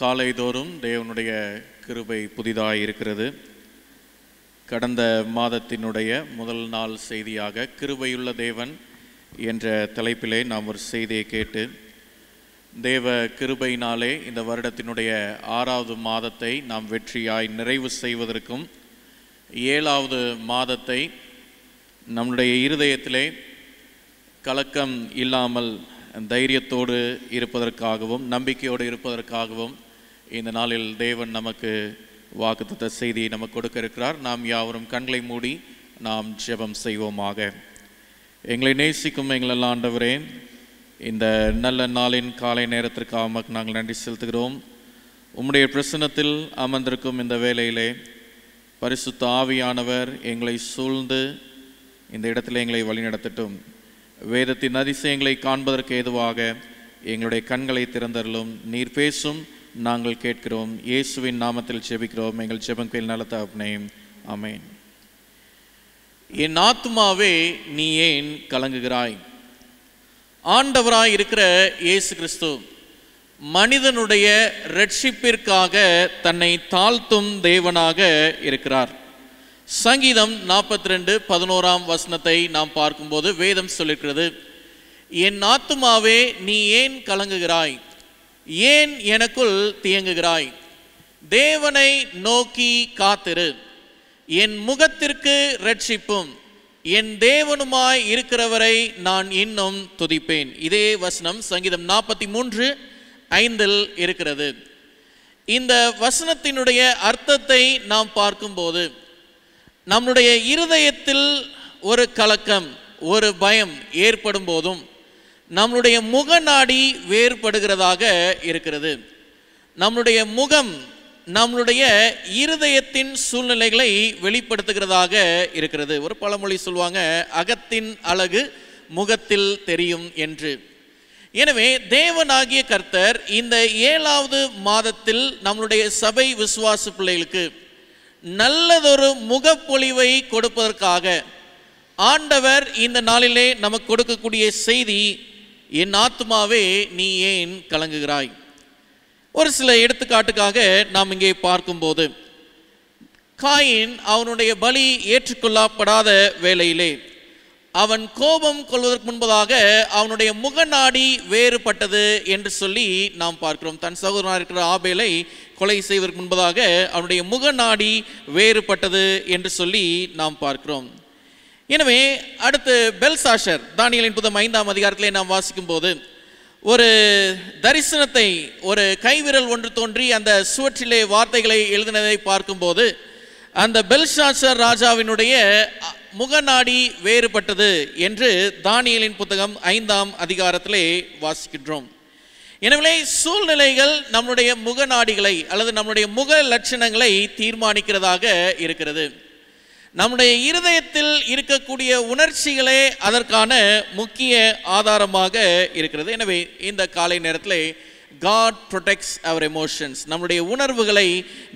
காலைதோறும் தேவனுடைய கிருபை புதிதாக இருக்கிறது. கடந்த மாதத்தினுடைய முதல் நாள் செய்தியாக கிருபையுள்ள தேவன் என்ற தலைப்பிலே நாம் ஒரு செய்தியை கேட்டு தேவ கிருபையினாலே இந்த வருடத்தினுடைய 6வது மாதத்தை நாம் வெற்றியாய் நிறைவு செய்வதற்கும் 7வது மாதத்தை நம்முடைய இருதயத்திலே கலக்கம் இல்லாமல் தைரியத்தோடு இருப்பதற்காகவும் நம்பிக்கையோடு இருப்பதற்காகவும் இந்த நாளில் தேவன் நமக்கு வாக்குத்தத்த செய்தியை நமக்கு கொடுக்க இருக்கிறார். நாம் யாவரும் கண்களை மூடி நாம் ஜெபம் செய்வோமாக. எங்களை நேசிக்கும் எங்கள் ஆண்டவரே, இந்த நல்ல நாளின் காலை நேரத்திற்காக நாங்கள் நன்றி செலுத்துகிறோம். உம்முடைய பிரசன்னத்தில் அமர்ந்திருக்கும் இந்த வேளையிலே பரிசுத்த ஆவியானவர் எங்களை சூழ்ந்து இந்த இடத்துல எங்களை வழிநடத்தட்டும். வேதத்தின் அதிசயங்களை காண்பதற்கு ஏதுவாக எங்களுடைய கண்களை திறந்தருளும். நீர் பேசும், நாங்கள் கேட்கிறோம். இயேசுவின் நாமத்தில் ஜெபிக்கிறோம் எங்கள் ஜெபங்கள் நல்ல தகப்பனே, ஆமென். என் ஆத்துமாவே நீ ஏன் கலங்குகிறாய்? ஆண்டவராய் இருக்கிற இயேசு கிறிஸ்து மனிதனுடைய இரட்சிப்பிற்காக தன்னை தாழ்த்தும் தேவனாக இருக்கிறார். சங்கீதம் 42:11 நாம் பார்க்கும்போது வேதம் சொல்லிருக்கிறது, என் ஆத்துமாவே நீ ஏன் கலங்குகிறாய்? ஏன் எனக்குள் தியங்குகிறாய்? தேவனை நோக்கி காத்திரு, என் முகத்திற்கு இரட்சிப்பும் என் தேவனுமாய் இருக்கிறவரை நான் இன்னும் துதிப்பேன். இதே வசனம் சங்கீதம் 43:5 இருக்கிறது. இந்த வசனத்தினுடைய அர்த்தத்தை நாம் பார்க்கும்போது நம்முடைய இருதயத்தில் ஒரு கலக்கம், ஒரு பயம் ஏற்படும் போதும் நம்முடைய முகநாடி வேறுபடுகிறதாக இருக்கிறது. நம்முடைய முகம் நம்முடைய இருதயத்தின் சூழ்நிலைகளை வெளிப்படுத்துகிறதாக இருக்கிறது. ஒரு பழமொழி சொல்லுவாங்க, அகத்தின் அழகு முகத்தில் தெரியும் என்று. எனவே தேவனாகிய கர்த்தர் இந்த 7வது மாதத்தில் நம்முடைய சபை விசுவாச பிள்ளைகளுக்கு நல்லதொரு முகப்பொழிவை கொடுப்பதற்காக ஆண்டவர் இந்த நாளிலே நமக்கு கொடுக்கக்கூடிய செய்தி, என் ஆத்துமாவே நீ ஏன் கலங்குகிறாய்? ஒரு சில எடுத்துக்காட்டுக்காக நாம் இங்கே பார்க்கும்போது, காயின் அவனுடைய பலி ஏற்றுக்கொள்ளப்படாத வேளையிலே அவன் கோபம் கொள்வதற்கு முன்பதாக அவனுடைய முகநாடி வேறுபட்டது என்று சொல்லி நாம் பார்க்கிறோம். தன் சகோதரனாக இருக்கிற ஆபேலை கொலை செய்வதற்கு முன்பதாக அவனுடைய முகநாடி வேறுபட்டது என்று சொல்லி நாம் பார்க்கிறோம். எனவே அடுத்து பெல்சாஷர், தானியேலின் புத்தகம் 5ஆம் அதிகாரத்திலே நாம் வாசிக்கும் போது ஒரு தரிசனத்தை, ஒரு கைவிரல் ஒன்று தோன்றி அந்த சுவற்றிலே வார்த்தைகளை எழுதினதை பார்க்கும்போது அந்த பெல்சாஷர் ராஜாவினுடைய முகநாடி வேறுபட்டது என்று தானியேலின் புத்தகம் 5ஆம் அதிகாரத்திலே வாசிக்கின்றோம். எனவே சூழ்நிலைகள் நம்முடைய முகநாடிகளை அல்லது நம்முடைய முக லட்சணங்களை தீர்மானிக்கிறதாக இருக்கிறது. நம்முடைய இருதயத்தில் இருக்கக்கூடிய உணர்ச்சிகளே அதற்கான முக்கிய ஆதாரமாக இருக்கிறது. எனவே இந்த காலை நேரத்தில் God protects our emotions, நம்முடைய உணர்வுகளை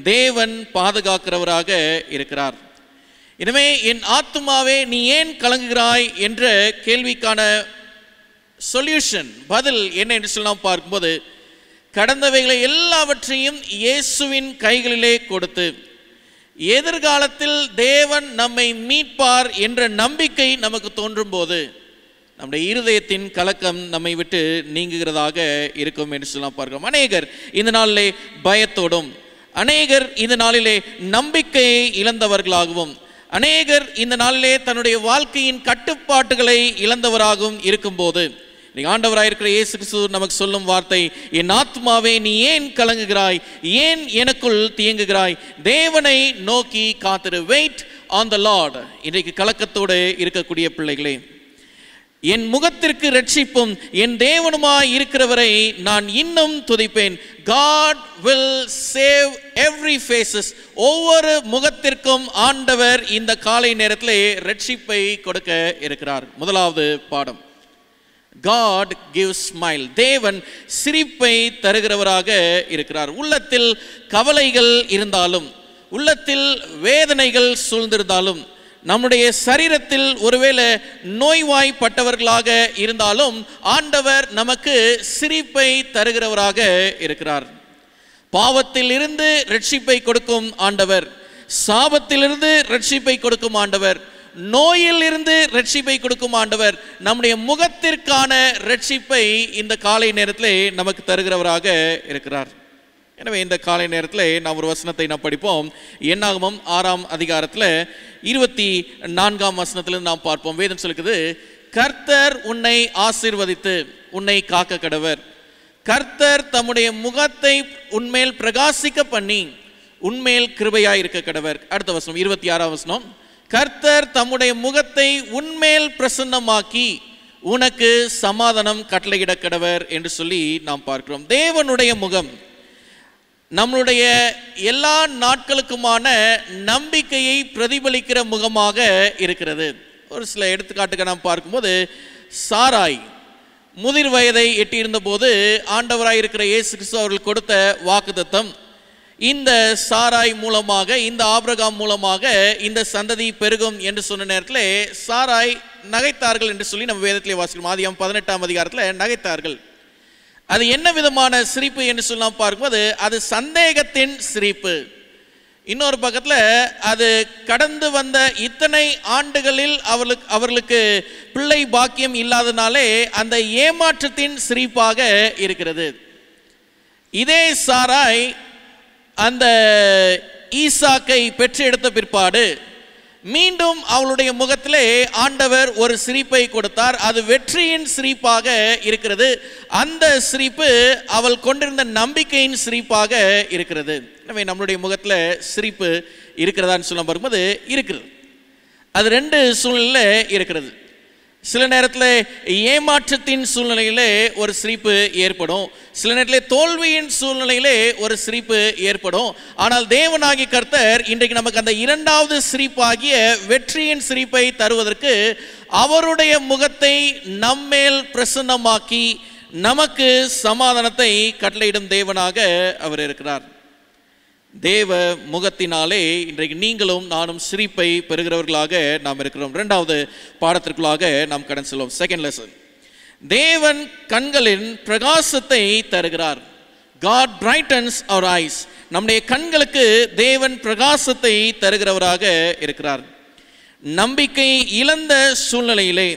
தேவன் பாதுகாக்கிறவராக இருக்கிறார். எனவே என் ஆத்துமாவே நீ ஏன் கலங்குகிறாய் என்ற கேள்விக்கான சொல்யூஷன், பதில் என்ன என்று சொல்லி நாம் பார்க்கும்போது, கடந்தவைகளை எல்லாவற்றையும் இயேசுவின் கைகளிலே கொடுத்து எதிர்காலத்தில் தேவன் நம்மை மீட்பார் என்ற நம்பிக்கை நமக்கு தோன்றும் போது நம்முடைய இருதயத்தின் கலக்கம் நம்மை விட்டு நீங்குகிறதாக இருக்கும் என்று சொல்லலாம் பார்க்கிறோம். அநேகர் இந்த நாளிலே பயத்தோடும், அநேகர் இந்த நாளிலே நம்பிக்கையை இழந்தவர்களாகவும், அநேகர் இந்த நாளிலே தன்னுடைய வாழ்க்கையின் கட்டுப்பாட்டுகளை இழந்தவராகவும் இருக்கும்போது ஆண்டவராயிருக்கிற இயேசு கிறிஸ்து நமக்கு சொல்லும் வார்த்தை, என் ஆத்மாவே நீ ஏன் கலங்குகிறாய்? ஏன் எனக்குள் தியங்குகிறாய்? தேவனை நோக்கி காத்திரு. Wait on the Lord. இன்றைக்கு கலக்கத்தோடு இருக்கக்கூடிய பிள்ளைகளே, என் முகத்திற்கு இரட்சிப்பும் என் தேவனுமாய் இருக்கிறவரை நான் இன்னும் துதிப்பேன். God will save every faces. ஒவ்வொரு முகத்திற்கும் ஆண்டவர் இந்த காலை நேரத்திலே இரட்சிப்பை கொடுக்க இருக்கிறார். முதலாவது பாடம், God gives smile. தேவன் சிரிப்பை தருகிறவராக இருக்கிறார். உள்ளத்தில் கவலைகள் இருந்தாலும், உள்ளத்தில் வேதனைகள் சூழ்ந்திருந்தாலும், நம்முடைய சரீரத்தில் ஒருவேளை நோய்வாய்ப்பட்டவர்களாக இருந்தாலும் ஆண்டவர் நமக்கு சிரிப்பை தருகிறவராக இருக்கிறார். பாவத்தில் இருந்து ரட்சிப்பை கொடுக்கும் ஆண்டவர், சாபத்திலிருந்து ரட்சிப்பை கொடுக்கும் ஆண்டவர், நோயில் இருந்து ரட்சிப்பை கொடுக்கும் ஆண்டவர், நம்முடைய முகத்திற்கான ரட்சிப்பை இந்த காலை நேரத்திலே நமக்கு தருகிறவராக இருக்கிறார். எனவே இந்த காலை நேரத்தில் நாம் ஒரு வசனத்தை நாம் படிப்போம். என்னாகமம் 6ஆம் அதிகாரத்தில் 24ஆம் வசனத்திலிருந்து நாம் பார்ப்போம். வேதம் சொல்லுகிறது, கர்த்தர் உன்னை ஆசீர்வதித்து உன்னை காக்க கடவர், கர்த்தர் தம்முடைய முகத்தை உன்மேல் பிரகாசிக்க பண்ணி உன்மேல் கிருபையாய் இருக்க கடவர். அடுத்த வசனம் 26ஆம் வசனம், கர்த்தர் தம்முடைய முகத்தை உன்மேல் பிரசன்னமாக்கி உனக்கு சமாதானம் கட்டளையிட கடவர் என்று சொல்லி நாம் பார்க்கிறோம். தேவனுடைய முகம் நம்மளுடைய எல்லா நாட்களுக்குமான நம்பிக்கையை பிரதிபலிக்கிற முகமாக இருக்கிறது. ஒரு சில எடுத்துக்காட்டுக்கு நாம் பார்க்கும்போது, சாராய் முதிர் வயதை எட்டியிருந்த போது ஆண்டவராய் இருக்கிற இயேசு கிறிஸ்து அவர்கள் கொடுத்த வாக்குத்தத்தம், இந்த சாராய் மூலமாக, இந்த ஆபிரகாம் மூலமாக இந்த சந்ததி பெருகும் என்று சொன்ன நேரத்தில் சாராய் நகைத்தார்கள் என்று சொல்லி நம்ம வேதத்திலே வாசிக்கிறோம். ஆதியாகமம் 18ஆம் அதிகாரத்தில் நகைத்தார்கள். அது என்ன விதமான சிரிப்பு என்று சொல்லி நாம் பார்க்கும்போது, அது சந்தேகத்தின் சிரிப்பு. இன்னொரு பக்கத்தில் அது கடந்து வந்த இத்தனை ஆண்டுகளில் அவர்களுக்கு பிள்ளை பாக்கியம் இல்லாதனாலே அந்த ஏமாற்றத்தின் சிரிப்பாக இருக்கிறது. இதே சாராய் அந்த ஈசாக்கை பெற்று எடுத்த பிற்பாடு மீண்டும் அவளுடைய முகத்திலே ஆண்டவர் ஒரு சிரிப்பை கொடுத்தார். அது வெற்றியின் சிரிப்பாக இருக்கிறது. அந்த சிரிப்பு அவள் கொண்டிருந்த நம்பிக்கையின் சிரிப்பாக இருக்கிறது. எனவே நம்மளுடைய முகத்தில் சிரிப்பு இருக்கிறதான்னு சொல்ல வரும்போது இருக்கிறது. அது ரெண்டு சூழ்நிலை இருக்கிறது. சில நேரத்தில் ஏமாற்றத்தின் சூழ்நிலையிலே ஒரு சிரிப்பு ஏற்படும், சில நேரத்தில் தோல்வியின் சூழ்நிலையிலே ஒரு சிரிப்பு ஏற்படும். ஆனால் தேவனாகிய கர்த்தர் இன்றைக்கு நமக்கு அந்த இரண்டாவது சிரிப்பாகிய வெற்றியின் சிரிப்பை தருவதற்கு அவருடைய முகத்தை நம்மேல் பிரசன்னமாக்கி நமக்கு சமாதானத்தை கட்டளையிடும் தேவனாக அவர் இருக்கிறார். தேவ முகத்தினாலே இன்றைக்கு நீங்களும் நானும் சிரிப்பை பெறுகிறவர்களாக நாம் இருக்கிறோம். இரண்டாவது பாடத்திற்குள்ளாக நாம் கடந்து செல்வோம். செகண்ட் லெசன், தேவன் கண்களின் பிரகாசத்தை தருகிறார். God brightens our eyes. நம்முடைய கண்களுக்கு தேவன் பிரகாசத்தை தருகிறவராக இருக்கிறார். நம்பிக்கை இழந்த சூழ்நிலையிலே,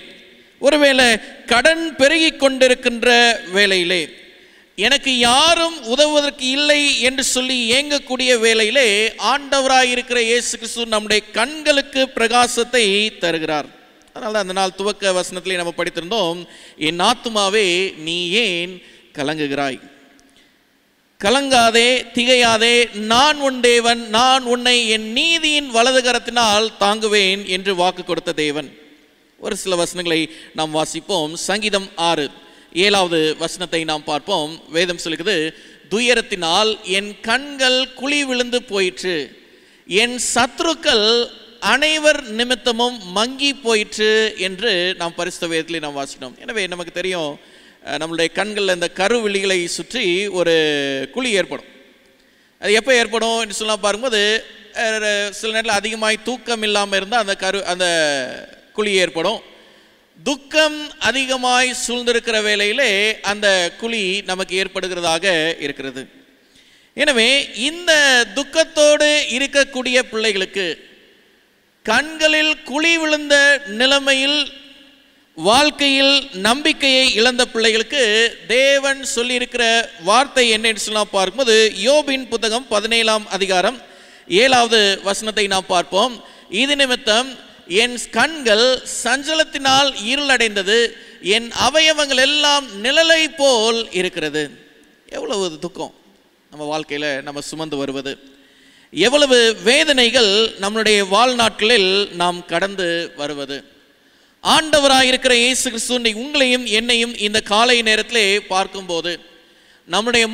ஒருவேளை கடன் பெருகிக் கொண்டிருக்கின்ற வேளையிலே, எனக்கு யாரும் உதவுவதற்கு இல்லை என்று சொல்லி ஏங்கக்கூடிய வேளையிலே ஆண்டவராயிருக்கிற இயேசு கிறிஸ்து நம்முடைய கண்களுக்கு பிரகாசத்தை தருகிறார். அதனால அந்த நாள் துவக்க வசனத்திலே நம்ம படித்திருந்தோம், என் ஆத்துமாவே நீ ஏன் கலங்குகிறாய், கலங்காதே திகையாதே, நான் உன் தேவன், நான் உன்னை என் நீதியின் வலது கரத்தினால் தாங்குவேன் என்று வாக்கு கொடுத்த தேவன். ஒரு சில வசனங்களை நாம் வாசிப்போம். சங்கீதம் 6:7 வசனத்தை நாம் பார்ப்போம். வேதம் சொல்லுகிறது, துயரத்தினால் என் கண்கள் குழி விழுந்து போயிற்று, என் சத்துருக்கள் அனைவர் நிமித்தமும் மங்கி போயிற்று என்று நாம் பரிசுத்த வேதத்திலே நாம் வாசிக்கிறோம். எனவே நமக்கு தெரியும், நம்மளுடைய கண்களில் இந்த கருவிழிகளை சுற்றி ஒரு குழி ஏற்படும். அது எப்போ ஏற்படும் என்று சொல்லலாம் பார்க்கும்போது, சில நேரத்தில் அதிகமாக தூக்கம் இல்லாமல் இருந்தால் அந்த குழி ஏற்படும். துக்கம் அதிகமாய் சூழ்ந்திருக்கிற வேளையிலே அந்த குழி நமக்கு ஏற்படுகிறதாக இருக்கிறது. எனவே இந்த துக்கத்தோடு இருக்கக்கூடிய பிள்ளைகளுக்கு, கண்களில் குழி விழுந்த நிலைமையில் வாழ்க்கையில் நம்பிக்கையை இழந்த பிள்ளைகளுக்கு தேவன் சொல்லியிருக்கிற வார்த்தை என்னன்னு சொல்லலாம் பார்க்கும்போது, யோபின் புத்தகம் 17ஆம் அதிகாரம் 7 வசனத்தை நாம் பார்ப்போம். இது நிமித்தம் என் கண்கள் சஞ்சலத்தினால் இருளடைந்தது, என் அவயவங்கள் எல்லாம் நிழலை போல் இருக்கிறது. எவ்வளவு துக்கம் நம்ம வாழ்க்கையில் நம்ம சுமந்து வருவது, எவ்வளவு வேதனைகள் நம்முடைய வாழ்நாட்களில் நாம் கடந்து வருவது. ஆண்டவராயிருக்கிற இயேசு கிறிஸ்து உங்களையும் என்னையும் இந்த காலை நேரத்திலே பார்க்கும்போது நம்முடைய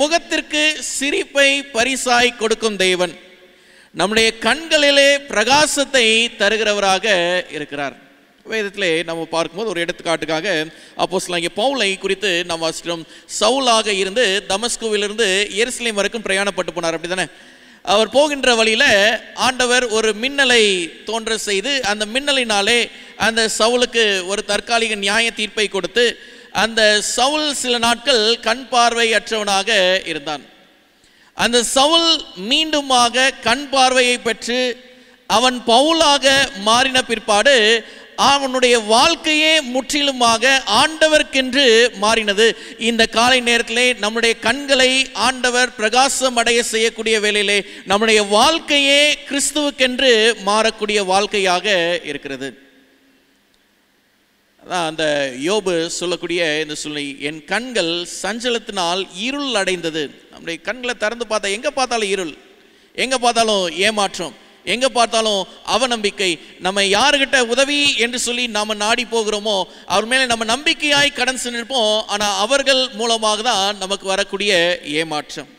முகத்திற்கு சிரிப்பை பரிசாய் கொடுக்கும் தேவன் நம்முடைய கண்களிலே பிரகாசத்தை தருகிறவராக இருக்கிறார். வேதத்திலே நம்ம பார்க்கும்போது ஒரு எடுத்துக்காட்டுக்காக அப்போஸ்தலனாகிய பவுலை குறித்து நாம் வாசிக்கிறோம். சவுலாக இருந்து தமஸ்குவிலிருந்து எருசலேம் வரைக்கும் பிரயாணப்பட்டு போனார், அப்படி தானே? அவர் போகின்ற வழியில் ஆண்டவர் ஒரு மின்னலை தோன்ற செய்து அந்த மின்னலினாலே அந்த சவுலுக்கு ஒரு தற்காலிக நியாய தீர்ப்பை கொடுத்து அந்த சவுல் சில நாட்கள் கண் பார்வையற்றவனாக இருந்தான். அந்த சவுல் மீண்டுமாக கண் பார்வையை பெற்று அவன் பவுலாக மாறின பிற்பாடு அவனுடைய வாழ்க்கையே முற்றிலுமாக ஆண்டவர்க்கென்று மாறினது. இந்த காலை நேரத்திலே நம்முடைய கண்களை ஆண்டவர் பிரகாசம் அடைய செய்யக்கூடிய வேளையிலே நம்முடைய வாழ்க்கையே கிறிஸ்துவுக்கென்று மாறக்கூடிய வாழ்க்கையாக இருக்கிறது. அதான் அந்த யோபு சொல்லக்கூடிய இந்த சூழ்நிலை, என் கண்கள் சஞ்சலத்தினால் இருள் அடைந்தது. நம்முடைய கண்களை திறந்து பார்த்தா எங்கே பார்த்தாலும் இருள், எங்கே பார்த்தாலும் ஏமாற்றம், எங்கே பார்த்தாலும் அவநம்பிக்கை. நம்ம யாருக்கிட்ட உதவி என்று சொல்லி நாம் நாடி போகிறோமோ அவர் மேலே நம்ம நம்பிக்கையாய் கடன் சென்றிருப்போம். ஆனால் அவர்கள் மூலமாக தான் நமக்கு வரக்கூடிய ஏமாற்றம்.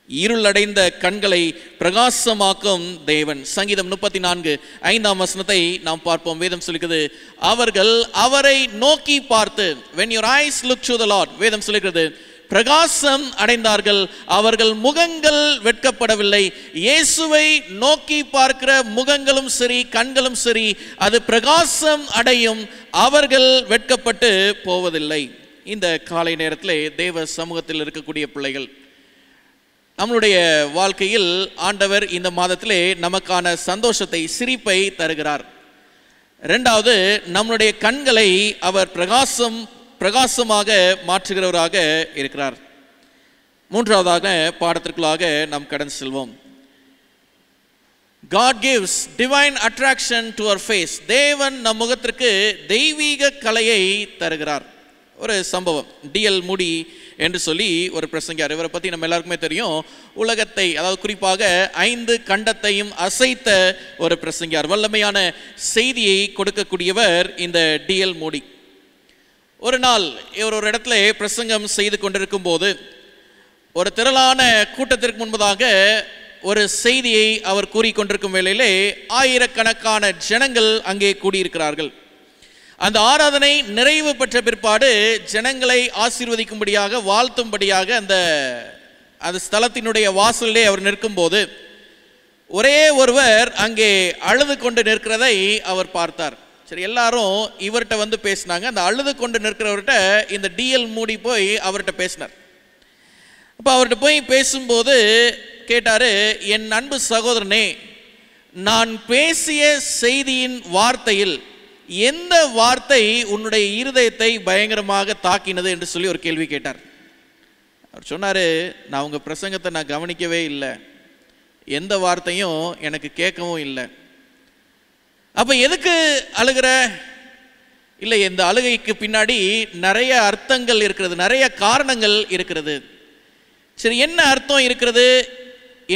இருள் அடைந்த கண்களை பிரகாசமாக்கும் தேவன். சங்கீதம் 34:5 நாம் பார்ப்போம். வேதம் சொல்லுகிறது, அவர்கள் அவரை நோக்கி பார்த்து, when your eyes look to the Lord, வேதம் சொல்லுகிறது, பிரகாசம் அடைந்தார்கள், அவர்கள் முகங்கள் வெட்கப்படவில்லை. இயேசுவை நோக்கி பார்க்கிற முகங்களும் சரி கண்களும் சரி அது பிரகாசம் அடையும், அவர்கள் வெட்கப்பட்டு போவதில்லை. இந்த காலை நேரத்திலே தேவ சமூகத்தில் இருக்கக்கூடிய பிள்ளைகள், நம்மளுடைய வாழ்க்கையில் ஆண்டவர் இந்த மாதத்திலே நமக்கான சந்தோஷத்தை, சிரிப்பை தருகிறார். இரண்டாவது, நம்முடைய கண்களை அவர் பிரகாசமாக மாற்றுகிறவராக இருக்கிறார். மூன்றாவதாக பாடத்திற்குள்ளாக நாம் கடந்து செல்வோம். God gives divine attraction to our face. தேவன் நம் முகத்திற்கு தெய்வீக கலையை தருகிறார். ஒரு சம்பவம், டிஎல் மூடி என்று சொல்லி ஒரு பிரசங்கியார். இவரை பற்றி நம்ம எல்லாருக்குமே தெரியும். உலகத்தை, அதாவது குறிப்பாக 5 கண்டத்தையும் அசைத்த ஒரு பிரசங்கியார். வல்லமையான செய்தியை கொடுக்கக்கூடியவர் இந்த டிஎல் மூடி. ஒரு நாள் இவர் ஒரு இடத்துல பிரசங்கம் செய்து கொண்டிருக்கும் போது ஒரு திரளான கூட்டத்திற்கு முன்பதாக ஒரு செய்தியை அவர் கூறிக்கொண்டிருக்கும் வேளையிலே ஆயிரக்கணக்கான ஜனங்கள் அங்கே கூடியிருக்கிறார்கள். அந்த ஆராதனை நிறைவு பெற்ற பிற்பாடு ஜனங்களை ஆசீர்வதிக்கும்படியாக, வாழ்த்தும்படியாக அந்த ஸ்தலத்தினுடைய வாசலிலே அவர் நிற்கும்போது ஒரே ஒருவர் அங்கே அழுது கொண்டு நிற்கிறதை அவர் பார்த்தார். சரி, எல்லாரும் இவர்கிட்ட வந்து பேசினாங்க. அந்த அழுது கொண்டு நிற்கிறவர்கிட்ட இந்த டிஎல் மூடி போய் அவர்கிட்ட பேசினார். அப்போ அவர்கிட்ட போய் பேசும்போது கேட்டார், என் அன்பு சகோதரனே, நான் பேசிய செய்தியின் வார்த்தையில் எந்த வார்த்தை உன்னுடைய இருதயத்தை பயங்கரமாக தாக்கினது என்று சொல்லி ஒரு கேள்வி கேட்டார். அவர் சொன்னார், நான் உங்கள் பிரசங்கத்தை நான் கவனிக்கவே இல்லை, எந்த வார்த்தையும் எனக்கு கேட்கவும் இல்லை. அப்போ எதுக்கு அழுகிற? இல்லை, இந்த அழுகைக்கு பின்னாடி நிறைய அர்த்தங்கள் இருக்கிறது, நிறைய காரணங்கள் இருக்கிறது. சரி, என்ன அர்த்தம் இருக்கிறது?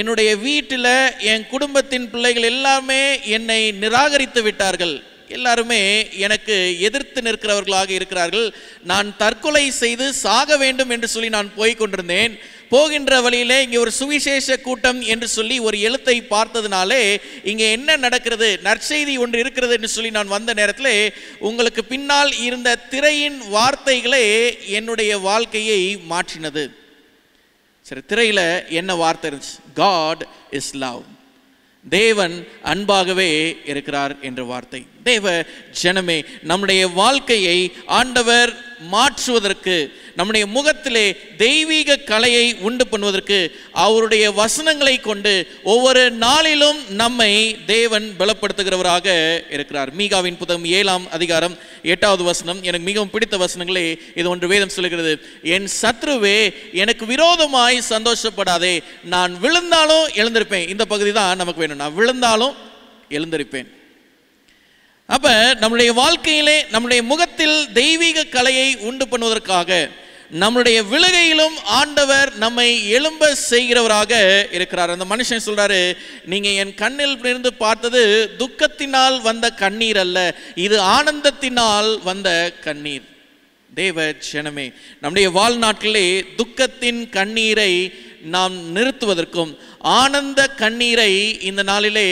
என்னுடைய வீட்டில் என் குடும்பத்தின் பிள்ளைகள் எல்லாமே என்னை நிராகரித்து விட்டார்கள், எல்லாருமே எனக்கு எதிர்த்து நிற்கிறவர்களாக இருக்கிறார்கள். நான் தற்கொலை செய்து சாக வேண்டும் என்று சொல்லி நான் போய் கொண்டிருந்தேன். போகின்ற வழியிலே இங்கே ஒரு சுவிசேஷ கூட்டம் என்று சொல்லி ஒரு எழுத்தை பார்த்ததுனாலே இங்கே என்ன நடக்கிறது, நற்செய்தி ஒன்று இருக்கிறது என்று சொல்லி நான் வந்த நேரத்தில் உங்களுக்கு பின்னால் இருந்த திரையின் வார்த்தைகளே என்னுடைய வாழ்க்கையை மாற்றினது. சரி, திரையில் என்ன வார்த்தை இருந்துச்சு? God is love. தேவன் அன்பாகவே இருக்கிறார் என்ற வார்த்தை. தேவ ஜனமே, நம்முடைய வாழ்க்கையை ஆண்டவர் மாற்றுவதற்கு, நம்முடைய முகத்திலே தெய்வீக கலையை உண்டு பண்ணுவதற்கு அவருடைய வசனங்களை கொண்டு ஒவ்வொரு நாளிலும் நம்மை தேவன் பலப்படுத்துகிறவராக இருக்கிறார். மீகாவின் புத்தகம் 7:8 எனக்கு மிகவும் பிடித்த வசனங்களே இது ஒன்று. வேதம் சொல்லுகிறது, என் சத்ருவே எனக்கு விரோதமாய் சந்தோஷப்படாதே, நான் விழுந்தாலும் எழுந்திருப்பேன். இந்த பகுதி தான் நமக்கு வேணும், நான் விழுந்தாலும் எழுந்திருப்பேன். அப்ப நம்முடைய வாழ்க்கையிலே நம்முடைய முகத்தில் தெய்வீக கலையை உண்டு பண்ணுவதற்காக நம்முடைய விழுகையிலும் ஆண்டவர் நம்மை எழும்ப செய்கிறவராக இருக்கிறார். அந்த மனுஷன் சொல்றாரு, நீங்க என் கண்ணில் இருந்து பார்த்தது துக்கத்தினால் வந்த கண்ணீர் அல்ல, இது ஆனந்தத்தினால் வந்த கண்ணீர். தேவ ஜனமே, நம்முடைய வாழ்நாட்டிலே துக்கத்தின் கண்ணீரை நாம் நிறுத்துவதற்கும் ஆனந்த கண்ணீரை இந்த நாளிலே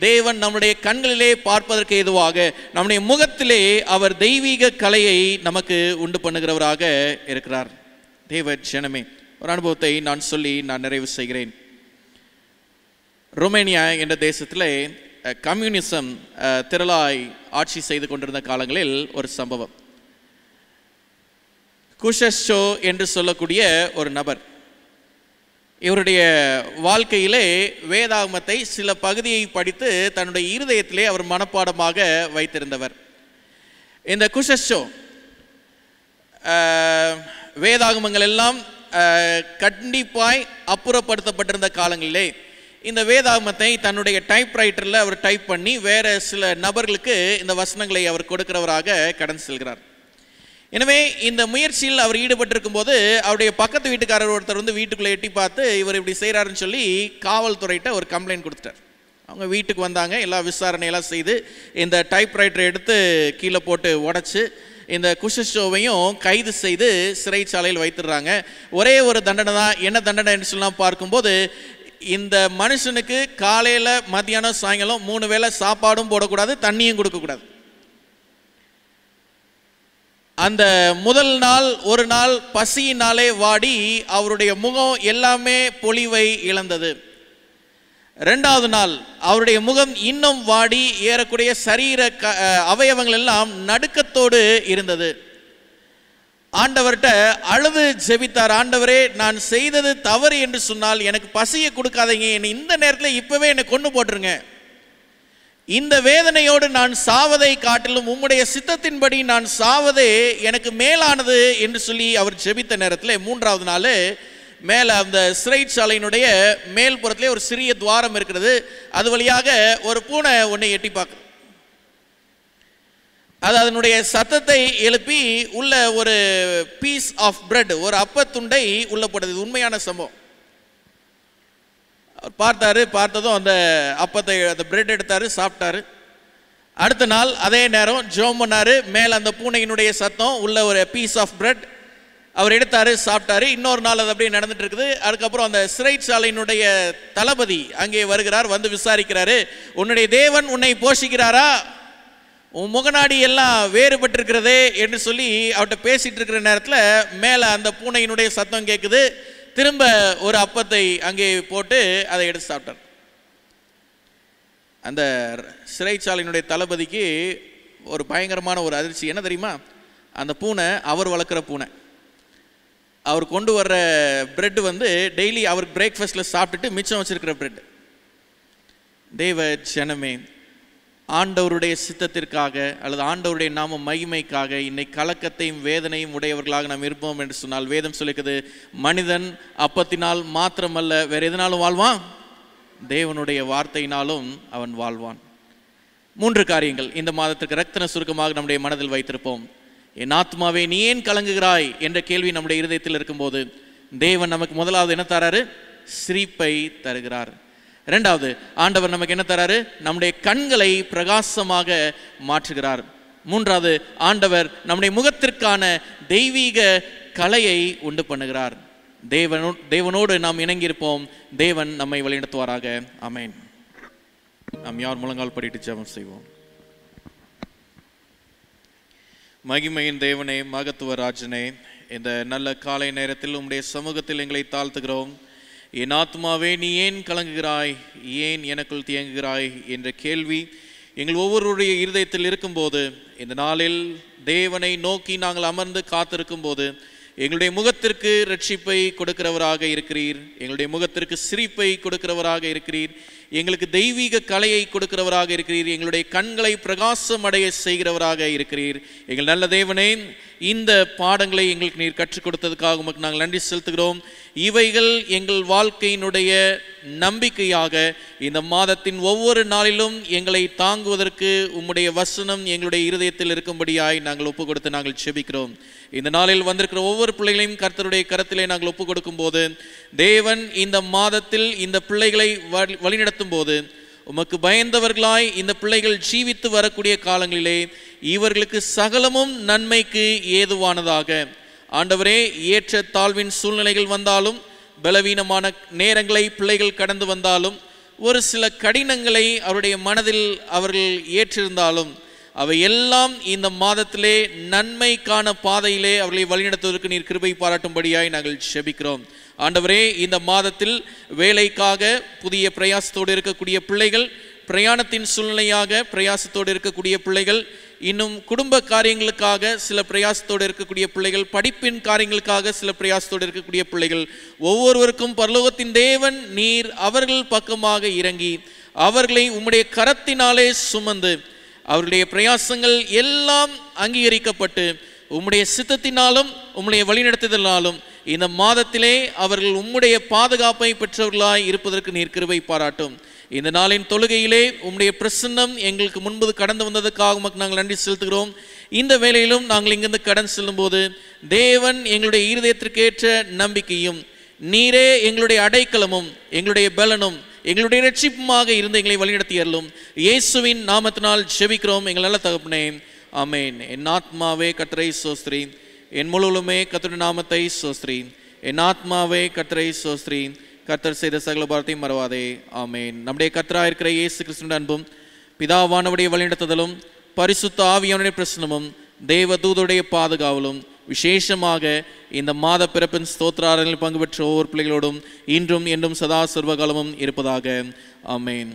தேவன் நம்முடைய கண்களிலே பார்ப்பதற்கு ஏதுவாக நம்முடைய முகத்திலே அவர் தெய்வீக கலையை நமக்கு உண்டு பண்ணுகிறவராக இருக்கிறார். தேவ ஜனமே, ஒரு அனுபவத்தை நான் சொல்லி நான் நிறைவு செய்கிறேன். ரோமேனியா என்ற தேசத்திலே கம்யூனிசம் திரளாய் ஆட்சி செய்து கொண்டிருந்த காலங்களில் ஒரு சம்பவம். குஷஷோ என்று சொல்லக்கூடிய ஒரு நபர். இவருடைய வாழ்க்கையிலே வேதாகமத்தை சில பகுதியை படித்து தன்னுடைய இருதயத்திலே அவர் மனப்பாடமாக வைத்திருந்தவர். இந்த குஷஷோ வேதாகமங்கள் எல்லாம் கண்டிப்பாய் அப்புறப்படுத்தப்பட்டிருந்த காலங்களிலே இந்த வேதாகமத்தை தன்னுடைய டைப்ரைட்டரில் அவர் டைப் பண்ணி வேற சில நபர்களுக்கு இந்த வசனங்களை அவர் கொடுக்கிறவராக கடந்து செல்கிறார். எனவே இந்த முயற்சியில் அவர் ஈடுபட்டிருக்கும் போது அவருடைய பக்கத்து வீட்டுக்காரர் ஒருத்தர் வந்து வீட்டுக்குள்ளே எட்டி பார்த்து இவர் இப்படி செய்கிறாருன்னு சொல்லி காவல்துறையிட்ட ஒரு கம்ப்ளைண்ட் கொடுத்துட்டார். அவங்க வீட்டுக்கு வந்தாங்க, எல்லா விசாரணையெல்லாம் செய்து இந்த டைப்ரைட்டரை எடுத்து கீழே போட்டு உடச்சி இந்த குஷஷோவையும் கைது செய்து சிறைச்சாலையில் வைத்துடுறாங்க. ஒரே ஒரு தண்டனை தான். என்ன தண்டனைன்னு சொல்லலாம் பார்க்கும்போது, இந்த மனுஷனுக்கு காலையில் மத்தியானம் சாயங்காலம் 3 வேளை சாப்பாடும் போடக்கூடாது, தண்ணியும் கொடுக்கக்கூடாது. அந்த முதல் நாள் ஒரு நாள் பசியினாலே வாடி அவருடைய முகம் எல்லாமே பொலிவை இழந்தது. 2வது நாள் அவருடைய முகம் இன்னும் வாடி ஏறக்கூடிய சரீர அவயவங்கள் எல்லாம் நடுக்கத்தோடு இருந்தது. ஆண்டவர்கிட்ட அழுது ஜெபித்தார், ஆண்டவரே நான் செய்தது தவறு என்று சொன்னால் எனக்கு பசியை கொடுக்காதீங்க, என்னை இந்த நேரத்தில் இப்பவே என்னை கொண்டு போட்டுருங்க, இந்த வேதனையோடு நான் சாவதை காட்டிலும் உம்முடைய சித்தத்தின்படி நான் சாவதே எனக்கு மேலானது என்று சொல்லி அவர் ஜெபித்த நேரத்தில் 3வது நாள் மேலே அந்த சிறைச்சாலையினுடைய மேல் புறத்திலே ஒரு சிறிய துவாரம் இருக்கிறது. அது வழியாக ஒரு பூனை ஒன்றை எட்டி பார்க்குது. அது அதனுடைய சத்தத்தை எழுப்பி உள்ள ஒரு பீஸ் ஆஃப் பிரெட், ஒரு அப்பத்துண்டை உள்ள போட்டது. உண்மையான சம்பவம். அவர் பார்த்தாரு, பார்த்ததும் அந்த அப்பத்தை அந்த பிரெட் எடுத்தாரு, சாப்பிட்டாரு. அடுத்த நாள் அதே நேரம் ஜெபம் பண்ணாரு. மேலே அந்த பூனையினுடைய சத்தம், உள்ள ஒரு பீஸ் ஆஃப் பிரெட் அவர் எடுத்தாரு, சாப்பிட்டாரு. இன்னொரு நாள் அது அப்படியே நடந்துட்டு இருக்குது. அதுக்கப்புறம் அந்த சிறைச்சாலையினுடைய தளபதி அங்கே வருகிறார், வந்து விசாரிக்கிறாரு, உன்னுடைய தேவன் உன்னை போஷிக்கிறாரா, உன் முகநாடி எல்லாம் வேறுபட்டிருக்கிறதே என்று சொல்லி அவர்கிட்ட பேசிட்டு இருக்கிற நேரத்தில் மேலே அந்த பூனையினுடைய சத்தம் கேட்குது. திரும்ப ஒரு அப்பத்தை அங்கே போட்டு அதை எடுத்து சாப்பிட்டார். அந்த சிறைச்சாலையினுடைய தளபதிக்கு ஒரு பயங்கரமான ஒரு அதிர்ச்சி. என்ன தெரியுமா? அந்த பூனை அவர் வளர்க்குற பூனை. அவர் கொண்டு வர்ற பிரெட் வந்து டெய்லி அவர் பிரேக்ஃபாஸ்ட்டில் சாப்பிட்டுட்டு மிச்சம் வச்சிருக்கிற பிரெட். தேவ ஜனமே, ஆண்டவருடைய சித்தத்திற்காக அல்லது ஆண்டவருடைய நாம மகிமைக்காக இன்னைக்கு கலக்கத்தையும் வேதனையும் உடையவர்களாக நாம் இருப்போம் என்று சொன்னால், வேதம் சொல்லிக்குது, மனிதன் அப்பத்தினால் மாத்திரமல்ல வேற எதனாலும் வாழ்வான், தேவனுடைய வார்த்தையினாலும் அவன் வாழ்வான். 3 காரியங்கள் இந்த மாதத்திற்கு ரத்தின சுருக்கமாக நம்முடைய மனதில் வைத்திருப்போம். என் ஆத்மாவே நீ ஏன் கலங்குகிறாய் என்ற கேள்வி நம்முடைய இருதயத்தில் இருக்கும்போது தேவன் நமக்கு முதலாவது என்ன தராரு? சிரிப்பை தருகிறார். 2வது ஆண்டவர் நமக்கு என்ன தராரு? நம்முடைய கண்களை பிரகாசமாக மாற்றுகிறார். 3வது ஆண்டவர் நம்முடைய முகத்திற்கான தெய்வீக கலையை உண்டு பண்ணுகிறார். தேவனோடு நாம் இணங்கியிருப்போம். தேவன் நம்மை வழிநடத்துவாராக. ஆமென். நாம் யார் முழங்கால் படிட்டு ஜெபம் செய்வோம். மகிமையின் தேவனே, மகத்துவ ராஜனே, இந்த நல்ல காலை நேரத்தில் உம்முடைய சமூகத்தில் எங்களை தாழ்த்துகிறோம். என் ஆத்மாவே நீ ஏன் கலங்குகிறாய், ஏன் எனக்குள் தியங்குகிறாய் என்ற கேள்வி எங்கள் ஒவ்வொருடைய இருதயத்தில் இருக்கும்போது, இந்த நாளில் தேவனை நோக்கி நாங்கள் அமர்ந்து காத்திருக்கும் போது எங்களுடைய முகத்திற்கு ரட்சிப்பை கொடுக்கிறவராக இருக்கிறீர், எங்களுடைய முகத்திற்கு சிரிப்பை கொடுக்கிறவராக இருக்கிறீர், எங்களுக்கு தெய்வீக கலையை கொடுக்கிறவராக இருக்கிறீர், எங்களுடைய கண்களை பிரகாசம் அடைய செய்கிறவராக இருக்கிறீர். எங்கள் நல்ல தேவனே, இந்த பாடங்களை எங்களுக்கு நீர் கற்றுக் கொடுத்ததுக்காக உமக்கு நாங்கள் நன்றி செலுத்துகிறோம். இவைகள் எங்கள் வாழ்க்கையினுடைய நம்பிக்கையாக இந்த மாதத்தின் ஒவ்வொரு நாளிலும் எங்களை தாங்குவதற்கு உம்முடைய வசனம் எங்களுடைய இருதயத்தில் இருக்கும்படியாய் நாங்கள் ஒப்பு கொடுத்து நாங்கள் செபிக்கிறோம். இந்த நாளில் வந்திருக்கிற ஒவ்வொரு பிள்ளைகளையும் கர்த்தருடைய கரத்திலே நாங்கள் ஒப்பு கொடுக்கும் போது, தேவன் இந்த மாதத்தில் இந்த பிள்ளைகளை வழிநடத்தும் போது உமக்கு பயந்தவர்களாய் இந்த பிள்ளைகள் ஜீவித்து வரக்கூடிய காலங்களிலே இவர்களுக்கு சகலமும் நன்மைக்கு ஏதுவானதாக, ஆண்டவரே, ஏற்ற தாழ்வின் சூழ்நிலைகள் வந்தாலும், பலவீனமான நேரங்களை பிள்ளைகள் கடந்து வந்தாலும், ஒரு சில கடினங்களை அவருடைய மனதில் அவர்கள் ஏற்றிருந்தாலும், அவை எல்லாம் இந்த மாதத்திலே நன்மைக்கான பாதையிலே அவர்களை வழிநடத்துவதற்கு நீர் கிருபை பாராட்டும்படியாய் நாங்கள் செபிக்கிறோம். ஆண்டவரே, இந்த மாதத்தில் வேலைக்காக புதிய பிரயாசத்தோடு இருக்கக்கூடிய பிள்ளைகள், பிரயாணத்தின் சூழ்நிலையாக பிரயாசத்தோடு இருக்கக்கூடிய பிள்ளைகள், இன்னும் குடும்ப காரியங்களுக்காக சில பிரயாசத்தோடு இருக்கக்கூடிய பிள்ளைகள், படிப்பின் காரியங்களுக்காக சில பிரயாசத்தோடு இருக்கக்கூடிய பிள்ளைகள், ஒவ்வொருவருக்கும் பரலோகத்தின் தேவன் நீர் அவர்கள் பக்கமாக இறங்கி அவர்களை உம்முடைய கரத்தினாலே சுமந்து அவருடைய பிரயாசங்கள் எல்லாம் அங்கீகரிக்கப்பட்டு உம்முடைய சித்தத்தினாலும் உம்முடைய வழிநடத்துதலாலும் இந்த மாதத்திலே அவர்கள் உம்முடைய பாதுகாப்பை பெற்றவர்களாய் இருப்பதற்கு நீர் கிருபை பாராட்டும். இந்த நாளின் தொழுகையிலே உம்முடைய பிரசன்னம் எங்களுக்கு முன்பு கடந்து வந்ததுக்காக உமக்கு நாங்கள் நன்றி செலுத்துகிறோம். இந்த வேளையிலும் நாங்கள் இங்கிருந்து கடன் செல்லும் போது தேவன் எங்களுடைய இருதயத்திற்கேற்ற நம்பிக்கையும் நீரே எங்களுடைய அடைக்கலமும் எங்களுடைய பலனும் எங்களுடைய இரட்சிப்புமாக இருந்து எங்களை வழிநடத்தி அருளும். இயேசுவின் நாமத்தினால் ஜெபிக்கிறோம் எங்கள் நல்ல தகப்பனே, ஆமென். என் ஆத்மாவே கர்த்தரை ஸ்தோத்திரி, என் முழுவதுமே கர்த்தருடைய நாமத்தை ஸ்தோத்திரி. என் ஆத்மாவே கர்த்தரை ஸ்தோத்திரி, கர்த்தர் செய்த சகல பாரத்தையும் மறவாதே. ஆமென். நம்முடைய கர்த்தராக இருக்கிற இயேசு கிறிஸ்துவின் அன்பும் பிதாவானவருடைய வழிநடத்துதலும் பரிசுத்த ஆவியானவருடைய பிரசன்னமும் தேவ தூதருடைய பாதுகாவலும் விசேஷமாக இந்த மாத பிறப்பின் ஸ்தோத்திர ஆராதனையில் பங்கு பெற்ற ஒவ்வொரு பிள்ளைகளோடும் இன்றும் என்றும் சதா சர்வகாலமும் இருப்பதாக. ஆமென்.